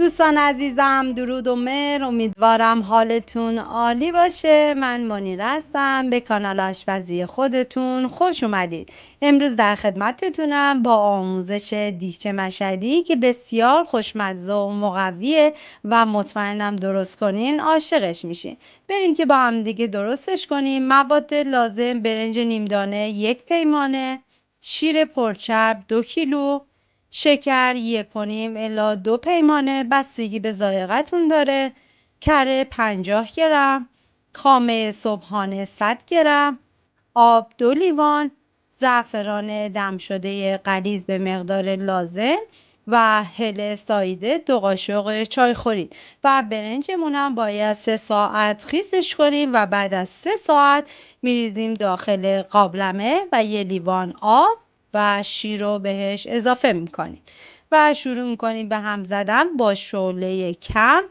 دوستان عزیزم، درود و مهر. امیدوارم حالتون عالی باشه. من منیر هستم. به کانال آشپزی خودتون خوش اومدید. امروز در خدمتتونم با آموزش دیگچه مشهدی که بسیار خوشمزه و مقویه و مطمئنم درست کنین عاشقش میشین. بریم که با هم دیگه درستش کنیم. مواد لازم: برنج نیمدانه 1 پیمانه، شیر پرچرب 2 کیلو، شکر 1.5 الی 2 پیمانه، بستگی به ذائقتون داره، کره 50 گرم، خامه صبحانه 100 گرم، آب 2 لیوان، زعفران دم شده غلیظ به مقدار لازم و هل ساییده 2 قاشق چایخوری. و برنجمون هم باید 3 ساعت خیسش کنیم و بعد از 3 ساعت میریزیم داخل قابلمه و 1 لیوان آب و شیر رو بهش اضافه میکنیم و شروع میکنیم به هم زدن با شعله کم.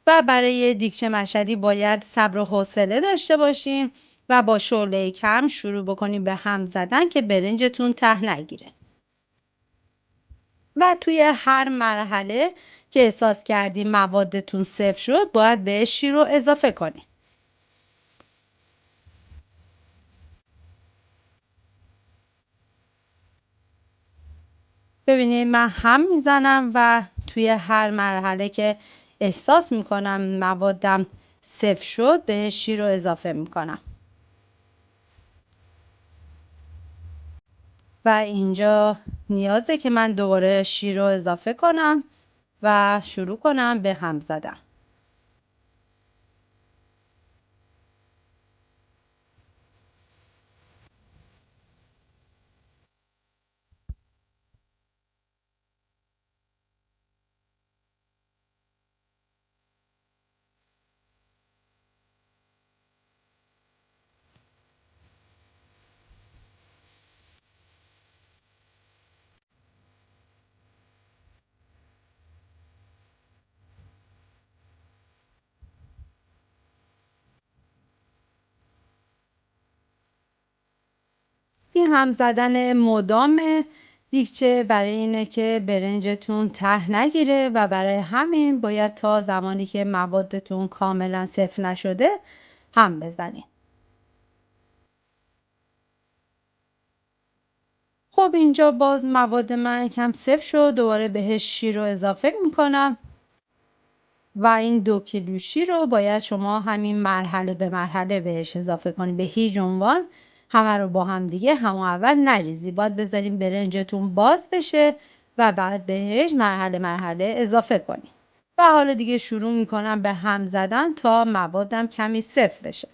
و برای دیگچه مشهدی باید صبر و حوصله داشته باشیم و با شعله کم شروع بکنیم به هم زدن که برنجتون ته نگیره. و توی هر مرحله که احساس کردیم موادتون صفر شد باید بهش شیر رو اضافه کنیم. ببینید من هم میزنم و توی هر مرحله که احساس میکنم موادم صفر شد بهش شیر رو اضافه میکنم. و اینجا نیازه که من دوباره شیر رو اضافه کنم و شروع کنم به هم زدن. این هم زدن مدام دیگچه برای اینه که برنجتون ته نگیره و برای همین باید تا زمانی که موادتون کاملا صفر نشده هم بزنید. خب اینجا باز مواد من کم صفر شد، دوباره بهش شیر رو اضافه میکنم و این 2 کیلو شیر رو باید شما همین مرحله به مرحله بهش اضافه کنید. به هیچ عنوان همه رو با هم دیگه همون اول نریزی. باید بذاریم برنجتون باز بشه و بعد بهش مرحله مرحله اضافه کنید. و حالا دیگه شروع میکنم به هم زدن تا موادم کمی صفر بشه.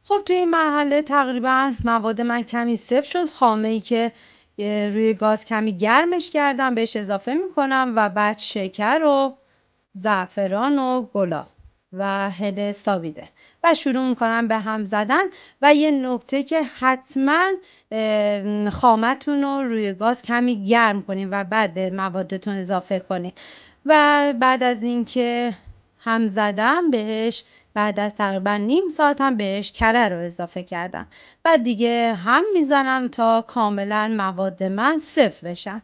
خب توی این مرحله تقریبا مواد من کمی صفر شد. خامه ای که روی گاز کمی گرمش کردم بهش اضافه میکنم و بعد شکر و زعفران و گلاب و هل سابیده و شروع میکنم به هم زدن. و یه نکته که حتما خامتون رو روی گاز کمی گرم کنین و بعد به موادتون اضافه کنین. و بعد از اینکه هم زدم بهش بعد از تقریبا نیم ساعت هم بهش کره رو اضافه کردم. بعد دیگه هم میزنم تا کاملا مواد من صفر بشن.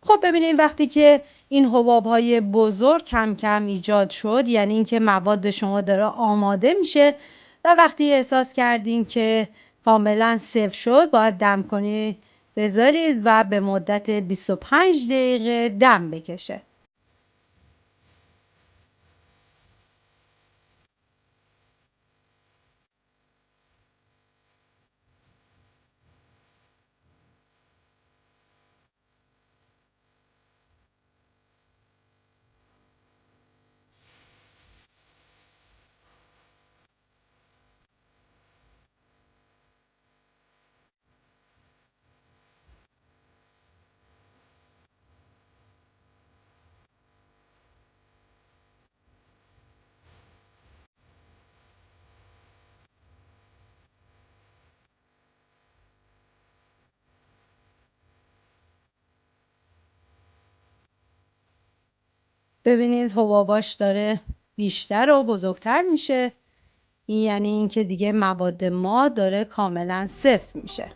خب ببینید وقتی که این حباب‌های بزرگ کم کم ایجاد شد، یعنی اینکه مواد شما داره آماده میشه و وقتی احساس کردین که کاملا صفر شد باید دم کنید، بذارید و به مدت 25 دقیقه دم بکشه. ببینید حباباش داره بیشتر و بزرگتر میشه، این یعنی اینکه دیگه مواد ما داره کاملا صفر میشه.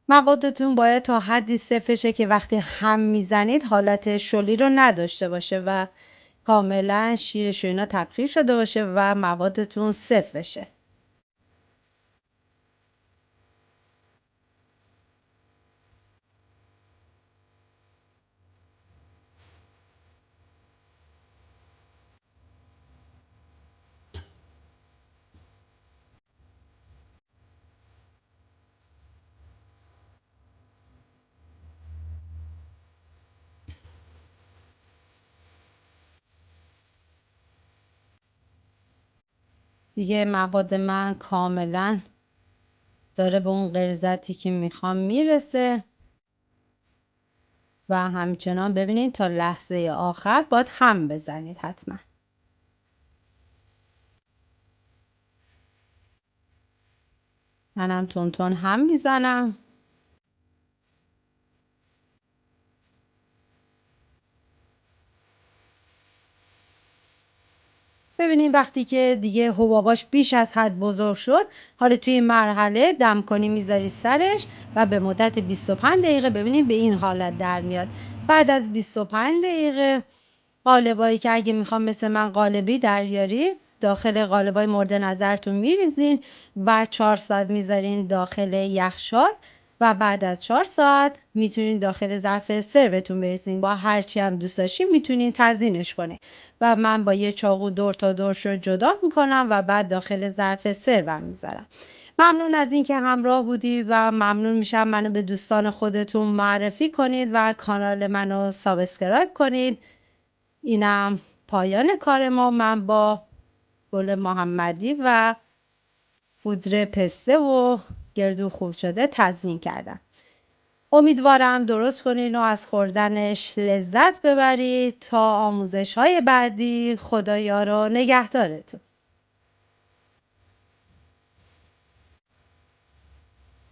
موادتون باید تا حدی صفر شه که وقتی هم میزنید حالت شلی رو نداشته باشه و کاملا شیرش و اینا تبخیر شده باشه و موادتون صفر بشه. دیگه مواد من کاملا داره به اون غلظتی که میخوام میرسه و همچنان ببینید تا لحظه آخر باید هم بزنید حتما. منم تون هم میزنم. ببینید وقتی که دیگه حباباش بیش از حد بزرگ شد، حالا توی این مرحله دم کنی میذاری سرش و به مدت 25 دقیقه ببینید به این حالت در میاد. بعد از 25 دقیقه قالبایی که اگه میخوام مثل من قالبی دریاری داخل قالبای مورد نظرتون میریزین و 4 ساعت میذارین داخل یخچال و بعد از 4 ساعت میتونین داخل ظرف سروتون بریزین. با هرچی هم دوست داشتین میتونین تزیینش کنین و من با یه چاقو دور تا دورش رو جدا میکنم و بعد داخل ظرف سروم میذارم. ممنون از اینکه همراه بودید و ممنون میشم منو به دوستان خودتون معرفی کنید و کانال منو سابسکرایب کنید. اینم پایان کار ما. من با گل محمدی و پودر پسته و گردو خوب شده تزیین کردم. امیدوارم درست کنین و از خوردنش لذت ببرید. تا آموزش های بعدی، خدایا رو نگهدارتون.